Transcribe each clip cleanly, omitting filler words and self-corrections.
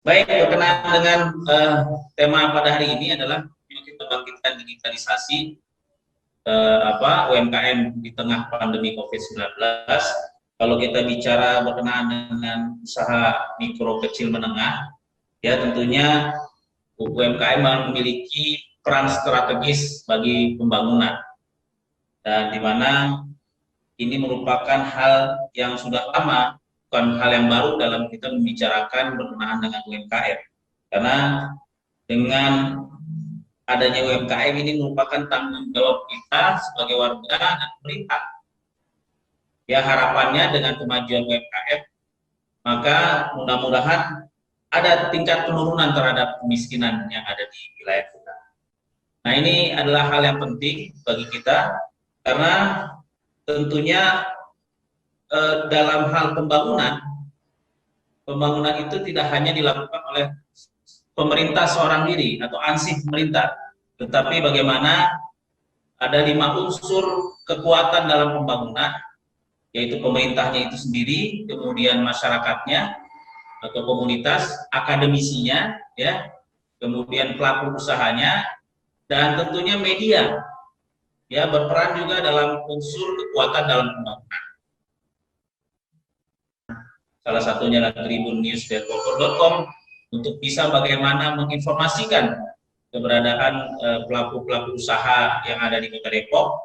Baik, berkenaan dengan tema pada hari ini adalah kita bangkitkan digitalisasi UMKM di tengah pandemi COVID-19. Kalau kita bicara berkenaan dengan usaha mikro kecil menengah, ya tentunya UMKM memiliki peran strategis bagi pembangunan, dan di mana ini merupakan hal yang sudah lama, bukan hal yang baru dalam kita membicarakan berkenaan dengan UMKM. Karena dengan adanya UMKM ini merupakan tanggung jawab kita sebagai warga dan pemerintah. Ya, harapannya dengan kemajuan UMKM, maka mudah-mudahan ada tingkat penurunan terhadap kemiskinan yang ada di wilayah kita. Nah, ini adalah hal yang penting bagi kita, karena tentunya dalam hal pembangunan itu tidak hanya dilakukan oleh pemerintah seorang diri atau ansih pemerintah, tetapi bagaimana ada 5 unsur kekuatan dalam pembangunan, yaitu pemerintahnya itu sendiri, kemudian masyarakatnya atau komunitas, akademisinya, ya, kemudian pelaku usahanya, dan tentunya media, ya, berperan juga dalam unsur kekuatan dalam pembangunan. Salah satunya adalah tribunnews.com untuk bisa bagaimana menginformasikan keberadaan pelaku-pelaku usaha yang ada di Kota Depok,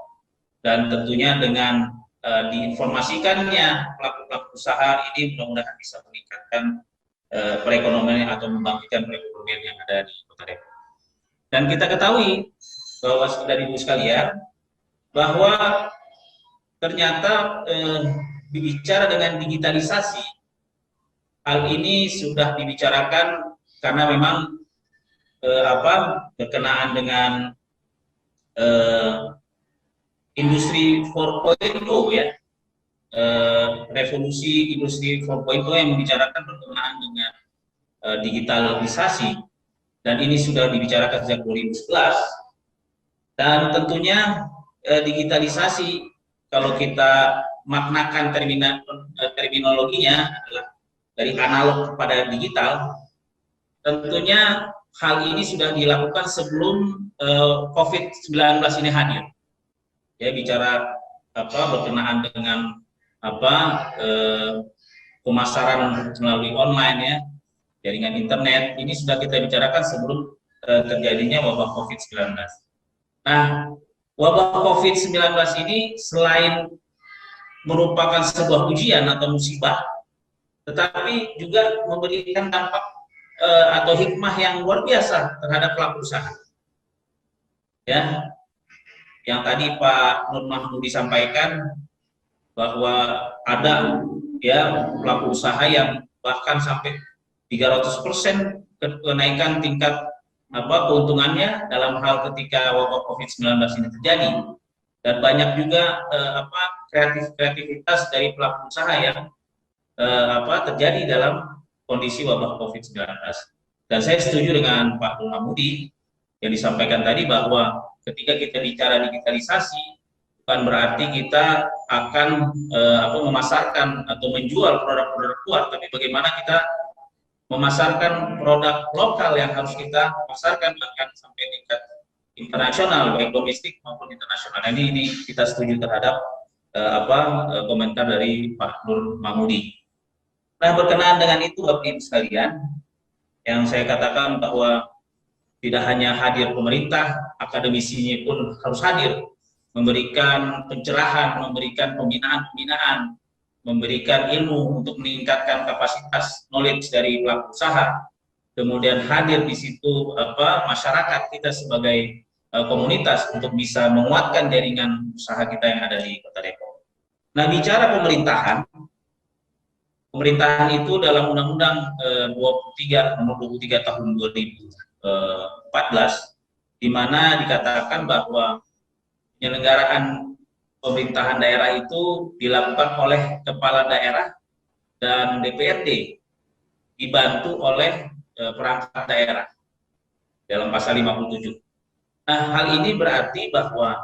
dan tentunya dengan diinformasikannya pelaku-pelaku usaha ini mudah-mudahan bisa meningkatkan perekonomian atau membangkitkan perekonomian yang ada di Kota Depok. Dan kita ketahui bahwa dari ibu sekalian bahwa ternyata bicara dengan digitalisasi, hal ini sudah dibicarakan karena memang berkenaan dengan industri 4.0, ya, revolusi industri 4.0 yang membicarakan berkenaan dengan digitalisasi, dan ini sudah dibicarakan sejak 2011. Dan tentunya digitalisasi, kalau kita maknakan terminologinya adalah dari analog kepada digital. Tentunya hal ini sudah dilakukan sebelum COVID-19 ini hadir. Ya, bicara berkenaan dengan pemasaran melalui online, ya, jaringan internet, ini sudah kita bicarakan sebelum terjadinya wabah COVID-19. Nah, wabah COVID-19 ini selain merupakan sebuah ujian atau musibah, tetapi juga memberikan dampak atau hikmah yang luar biasa terhadap pelaku usaha. Ya, yang tadi Pak Nur Mahmudi sampaikan bahwa ada, ya, pelaku usaha yang bahkan sampai 300% kenaikan tingkat keuntungannya dalam hal ketika wabah COVID-19 ini terjadi. Dan banyak juga kreativitas dari pelaku usaha yang terjadi dalam kondisi wabah COVID-19. Dan saya setuju dengan Pak Mahmudi yang disampaikan tadi bahwa ketika kita bicara digitalisasi, bukan berarti kita akan memasarkan atau menjual produk-produk luar, tapi bagaimana kita memasarkan produk lokal yang harus kita pasarkan bahkan sampai tingkat internasional, baik domestik maupun internasional. Ini kita setuju terhadap komentar dari Pak Nur Mahmudi. Nah, berkenaan dengan itu Bapak Ibu sekalian, yang saya katakan bahwa tidak hanya hadir pemerintah, akademisinya pun harus hadir, memberikan pencerahan, memberikan pembinaan, memberikan ilmu untuk meningkatkan kapasitas knowledge dari pelaku usaha. Kemudian hadir di situ masyarakat kita sebagai komunitas untuk bisa menguatkan jaringan usaha kita yang ada di Kota Depok. Nah, bicara pemerintahan itu dalam Undang-Undang 23 nomor 23 tahun 2014, di mana dikatakan bahwa penyelenggaraan pemerintahan daerah itu dilakukan oleh kepala daerah dan DPRD dibantu oleh perangkat daerah dalam pasal 57. Nah, hal ini berarti bahwa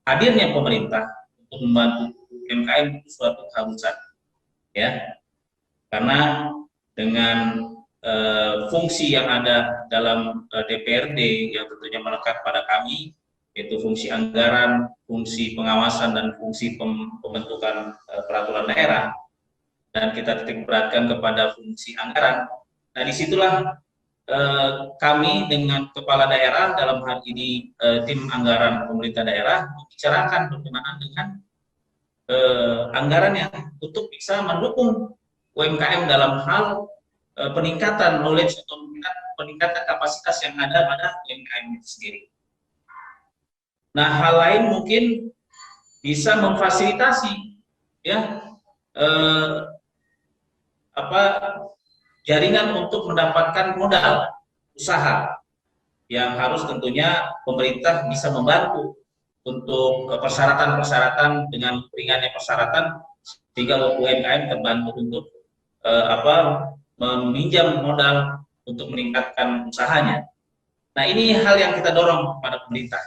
hadirnya pemerintah untuk membantu UMKM itu suatu keharusan, ya, karena dengan fungsi yang ada dalam DPRD yang tentunya melekat pada kami, yaitu fungsi anggaran, fungsi pengawasan, dan fungsi pembentukan peraturan daerah, dan kita titik beratkan kepada fungsi anggaran. Nah, disitulah kami dengan kepala daerah, dalam hal ini tim anggaran pemerintah daerah, membicarakan berkenaan dengan anggaran yang untuk bisa mendukung UMKM dalam hal peningkatan knowledge atau peningkatan kapasitas yang ada pada UMKM itu sendiri. Nah, hal lain mungkin bisa memfasilitasi ya jaringan untuk mendapatkan modal usaha, yang harus tentunya pemerintah bisa membantu untuk persyaratan-persyaratan dengan ringannya persyaratan, sehingga UMKM terbantu untuk meminjam modal untuk meningkatkan usahanya. Nah, ini hal yang kita dorong kepada pemerintah,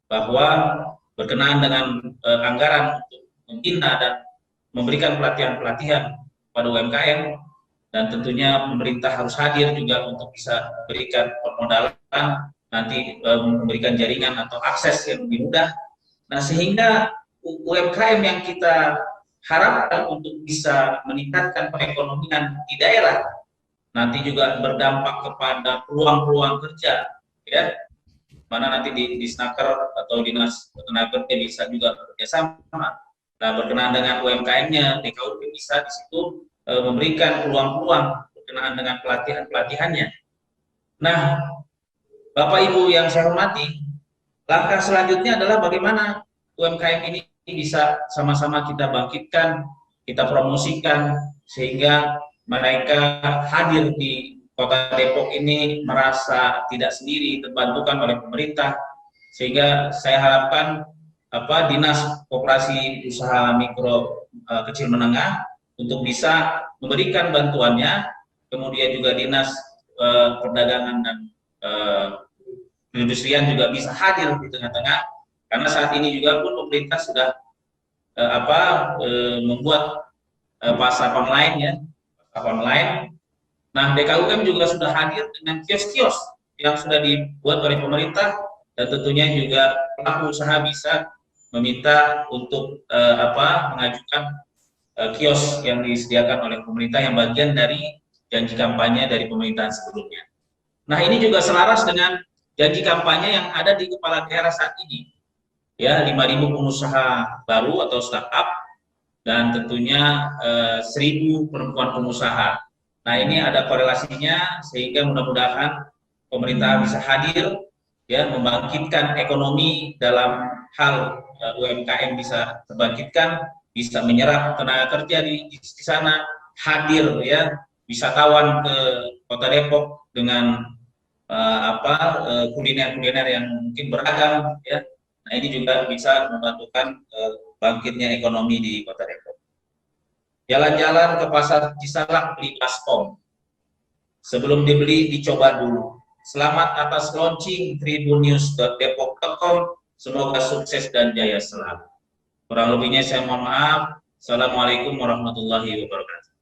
bahwa berkenaan dengan anggaran untuk membina dan memberikan pelatihan-pelatihan pada UMKM, dan tentunya pemerintah harus hadir juga untuk bisa berikan permodalan, nanti memberikan jaringan atau akses yang lebih mudah. Nah, sehingga UMKM yang kita harapkan untuk bisa meningkatkan perekonomian di daerah, nanti juga berdampak kepada peluang-peluang kerja, ya, mana nanti di Snaker atau Dinas Tenaga Kerja bisa juga bekerjasama. Nah, berkenaan dengan UMKM-nya, DKUP bisa di situ memberikan peluang-peluang berkenaan dengan pelatihan-pelatihannya. Nah, Bapak Ibu yang saya hormati, langkah selanjutnya adalah bagaimana UMKM ini bisa sama-sama kita bangkitkan, kita promosikan, sehingga mereka hadir di Kota Depok ini merasa tidak sendiri, terbantukan oleh pemerintah, sehingga saya harapkan Dinas Koperasi Usaha Mikro Kecil Menengah untuk bisa memberikan bantuannya, kemudian juga Dinas Perdagangan dan Perindustrian juga bisa hadir di tengah-tengah, karena saat ini juga pun pemerintah sudah membuat pasar online, ya, pasar online. Nah, DKUM juga sudah hadir dengan kios-kios yang sudah dibuat oleh pemerintah, dan tentunya juga pelaku usaha bisa meminta untuk mengajukan kios yang disediakan oleh pemerintah yang bagian dari janji kampanye dari pemerintahan sebelumnya. Nah, ini juga selaras dengan janji kampanye yang ada di kepala daerah saat ini, ya, 5.000 pengusaha baru atau startup, dan tentunya 1.000 perempuan pengusaha. Nah, ini ada korelasinya, sehingga mudah-mudahan pemerintah bisa hadir, ya, membangkitkan ekonomi dalam hal UMKM bisa terbangkitkan, bisa menyerap tenaga kerja di sana, hadir, ya, wisatawan ke Kota Depok dengan kuliner-kuliner yang mungkin beragam, ya. Nah, ini juga bisa membantukan bangkitnya ekonomi di Kota Depok. Jalan-jalan ke pasar Cisalak beli baskom, sebelum dibeli dicoba dulu. Selamat atas launching tribunnews.depok.com, semoga sukses dan jaya selalu. Kurang lebihnya saya mohon maaf. Assalamualaikum warahmatullahi wabarakatuh.